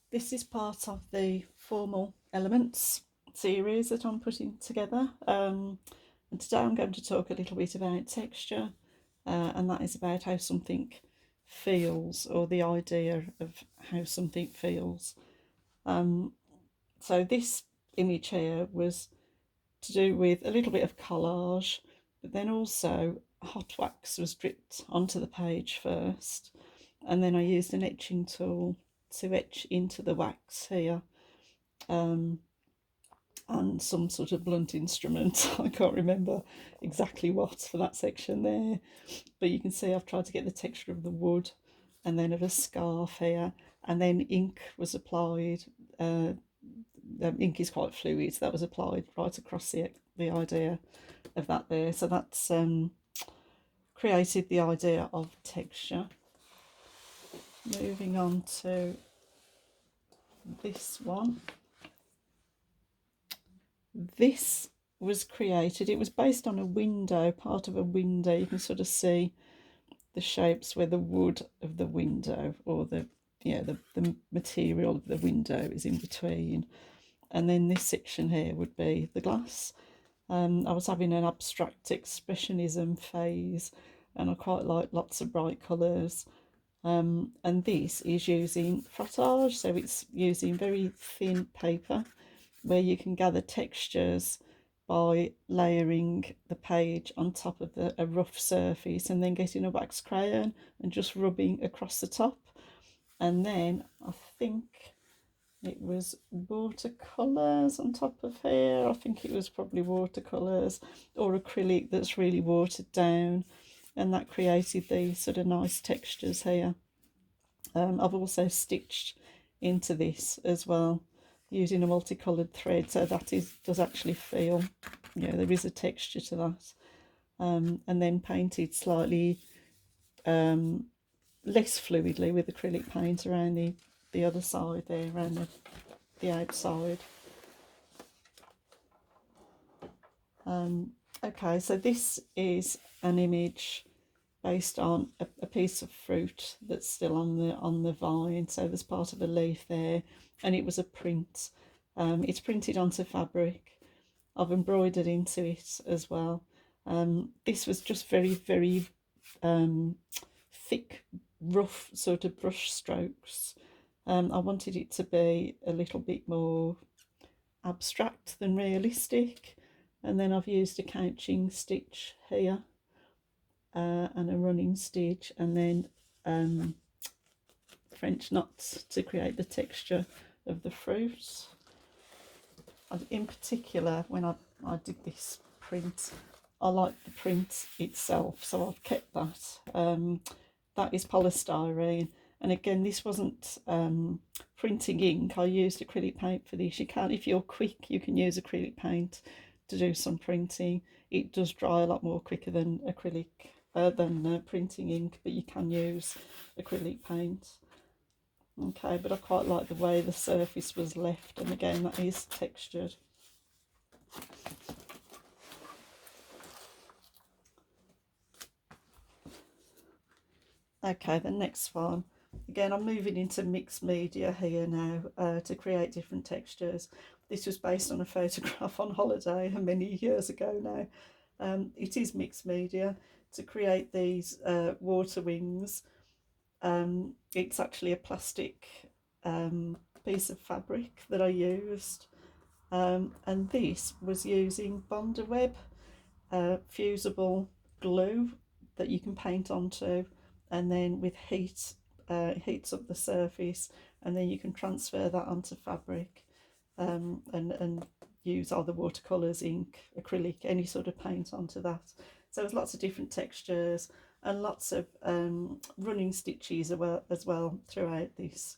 This is part of the Formal Elements series that I'm putting together. And today I'm going to talk a little bit about texture, and that is about how something feels, or the idea of how something feels. So this image here was to do with a little bit of collage, but then also hot wax was dripped onto the page first, and then I used an etching tool to etch into the wax here, um, and some sort of blunt instrument. I can't remember exactly what for that section there, but you can see I've tried to get the texture of the wood and then of a scarf here, and then ink was applied. Ink is quite fluid, so that was applied right across the idea of that there. So that's created the idea of texture. Moving on to this one. This was created, it was based on a window, part of a window. You can sort of see the shapes where the wood of the window, or the material of the window is in between. And then this section here would be the glass. I was having an abstract expressionism phase, and I quite like lots of bright colours. And this is using frottage, so it's using very thin paper where you can gather textures by layering the page on top of a rough surface, and then getting a wax crayon and just rubbing across the top. And then I think it was watercolours on top of here. I think it was probably watercolours or acrylic that's really watered down, and that created these sort of nice textures here. I've also stitched into this as well using a multicoloured thread, so that does actually feel, there is a texture to that. And then painted slightly less fluidly with acrylic paint around the other side there, around the outside. Okay, so this is an image based on a piece of fruit that's still on the vine. So there's part of a leaf there, and it was a print. It's printed onto fabric. I've embroidered into it as well. This was just very, very thick, rough sort of brush strokes. I wanted it to be a little bit more abstract than realistic. And then I've used a couching stitch here, and a running stitch, and then French knots to create the texture of the fruit. In particular, when I did this print, I like the print itself, so I've kept that. That is polystyrene, and again, this wasn't printing ink. I used acrylic paint for this. You can, if you're quick, you can use acrylic paint to do some printing. It does dry a lot more quicker than acrylic than printing ink, but you can use acrylic paint. Okay, but I quite like the way the surface was left, and again, that is textured. Okay, the next one. Again, I'm moving into mixed media here now, to create different textures. This was based on a photograph on holiday many years ago now. It is mixed media. To create these water wings, it's actually a plastic piece of fabric that I used. And this was using Bondaweb fusible glue that you can paint onto, and then with heat, heats up the surface, and then you can transfer that onto fabric, and use either watercolours, ink, acrylic, any sort of paint onto that. So there's lots of different textures and lots of running stitches as well throughout this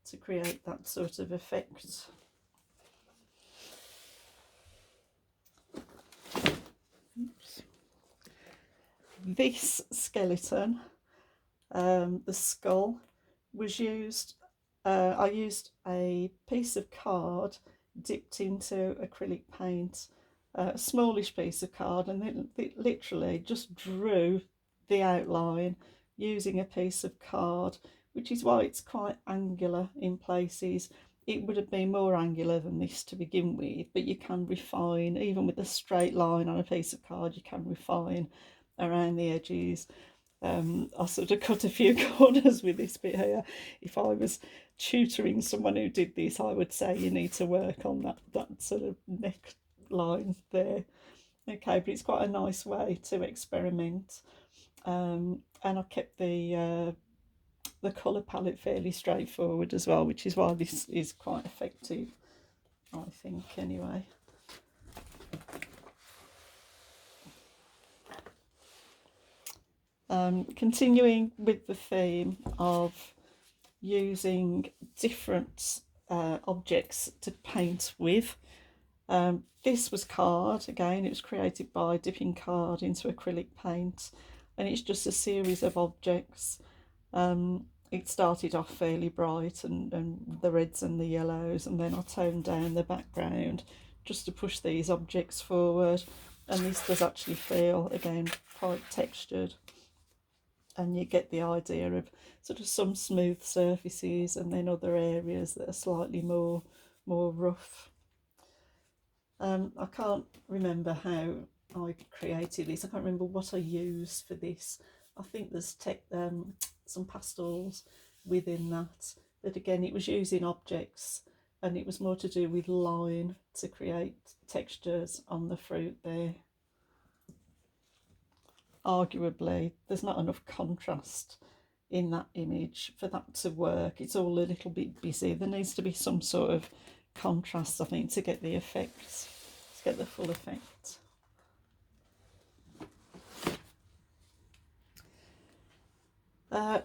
to create that sort of effect. Oops. This skeleton, the skull, was used. I used a piece of card dipped into acrylic paint, a smallish piece of card, and then literally just drew the outline using a piece of card which is why it's quite angular in places. It would have been more angular than this to begin with, but you can refine, even with a straight line on a piece of card, you can refine around the edges. I sort of cut a few corners with this bit here. If I was tutoring someone who did this, I would say you need to work on that sort of neckline there. Okay, but it's quite a nice way to experiment. And I kept the colour palette fairly straightforward as well, which is why this is quite effective, I think, anyway. Continuing with the theme of using different objects to paint with. This was card, again, it was created by dipping card into acrylic paint, and it's just a series of objects. It started off fairly bright and the reds and the yellows, and then I toned down the background just to push these objects forward, and this does actually feel, again, quite textured, and you get the idea of sort of some smooth surfaces and then other areas that are slightly more rough. I can't remember how I created this. I can't remember what I used for this. I think there's some pastels within that, but again, it was using objects, and it was more to do with line to create textures on the fruit there. Arguably, there's not enough contrast in that image for that to work. It's all a little bit busy. There needs to be some sort of contrast, I think, to get the effect, to get the full effect.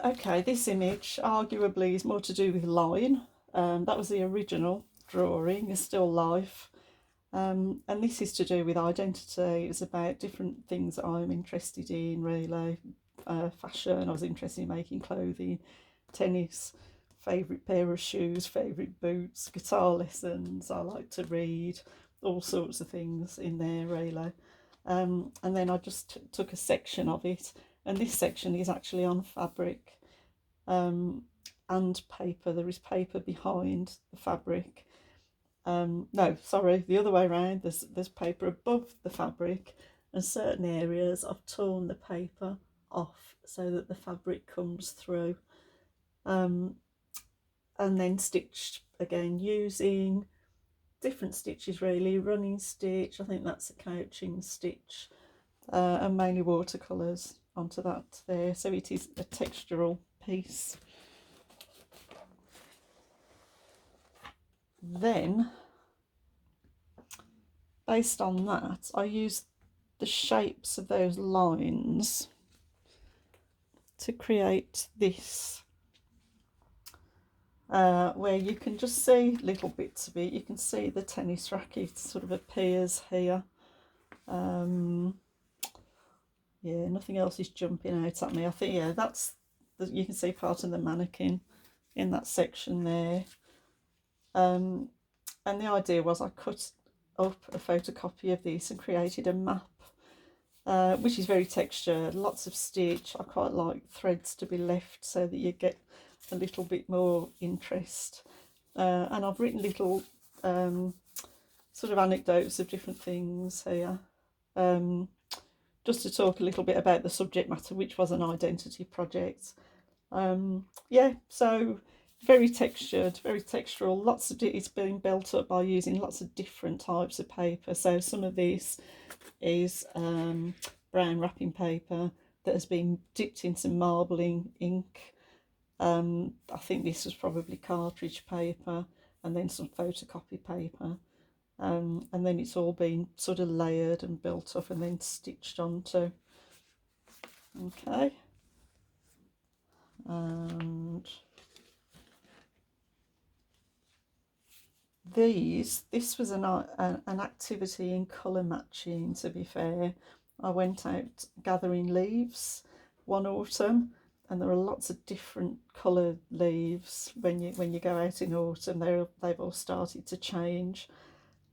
Okay, this image arguably is more to do with line. That was the original drawing, is still life. And this is to do with identity. It's about different things that I'm interested in, really. Fashion, I was interested in making clothing, tennis, favourite pair of shoes, favourite boots, guitar lessons, I like to read, all sorts of things in there, really. And then I just took a section of it, and this section is actually on fabric and paper. There is paper behind the fabric. No, sorry, the other way around. There's paper above the fabric, and certain areas I've torn the paper off so that the fabric comes through, and then stitched again using different stitches, really. Running stitch, I think that's a couching stitch, and mainly watercolours onto that there, so it is a textural piece. Then, based on that, I used the shapes of those lines to create this, where you can just see little bits of it. You can see the tennis racket sort of appears here. Yeah, nothing else is jumping out at me. I think, yeah, you can see part of the mannequin in that section there. And the idea was I cut up a photocopy of this and created a map, which is very textured, lots of stitch. I quite like threads to be left so that you get a little bit more interest. And I've written little sort of anecdotes of different things here, just to talk a little bit about the subject matter, which was an identity project. Yeah, so very textured, very textural. Lots of it's been built up by using lots of different types of paper. So some of this is brown wrapping paper that has been dipped in some marbling ink. I think this was probably cartridge paper, and then some photocopy paper. And then it's all been sort of layered and built up and then stitched onto. Okay. And this was an activity in colour matching, to be fair. I went out gathering leaves one autumn, and there are lots of different coloured leaves when you go out in autumn. They've all started to change,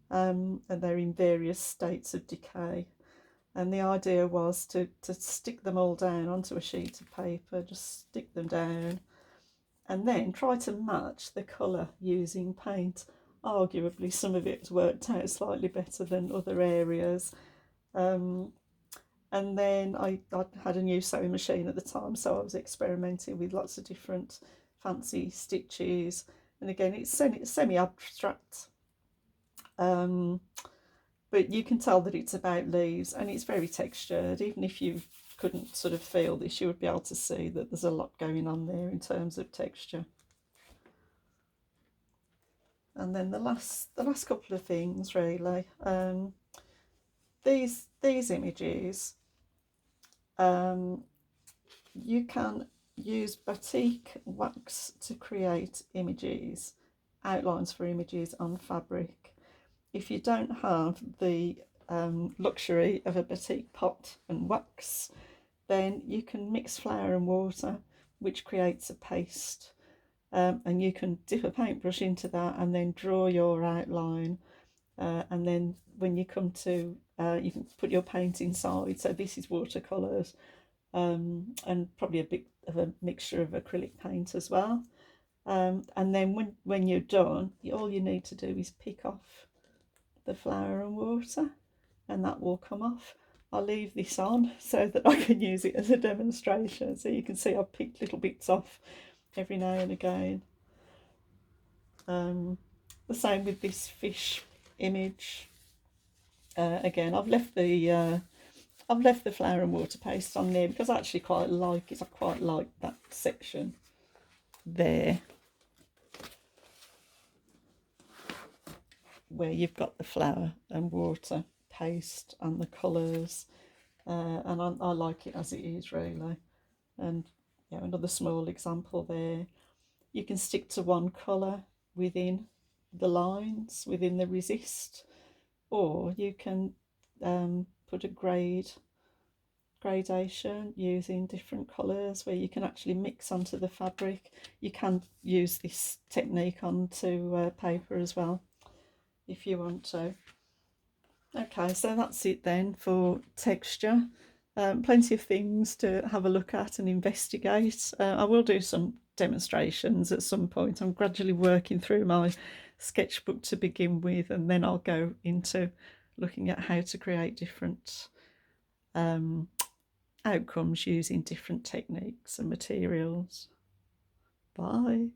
and they're in various states of decay. And the idea was to stick them all down onto a sheet of paper, just stick them down, and then try to match the colour using paint. Arguably, some of it's worked out slightly better than other areas. And then I had a new sewing machine at the time, so I was experimenting with lots of different fancy stitches. And again, it's semi-abstract, but you can tell that it's about leaves, and it's very textured. Even if you couldn't sort of feel this, you would be able to see that there's a lot going on there in terms of texture. And then the last couple of things really, these images, you can use batik wax to create images, outlines for images on fabric. If you don't have the luxury of a batik pot and wax, then you can mix flour and water, which creates a paste. And you can dip a paintbrush into that and then draw your outline. And then when you come to, you can put your paint inside. So this is watercolours, and probably a bit of a mixture of acrylic paint as well. And then when you're done, all you need to do is pick off the flour and water, and that will come off. I'll leave this on so that I can use it as a demonstration. So you can see I've picked little bits off every now and again. The same with this fish image. Again, I've left the flour and water paste on there because I actually quite like it. I quite like that section there where you've got the flour and water paste and the colours, and I like it as it is really. And yeah, another small example there. You can stick to one colour within the lines, within the resist, or you can put a gradation using different colours where you can actually mix onto the fabric. You can use this technique onto paper as well if you want to. Okay, so that's it then for texture. Plenty of things to have a look at and investigate. I will do some demonstrations at some point. I'm gradually working through my sketchbook to begin with, and then I'll go into looking at how to create different outcomes using different techniques and materials. Bye.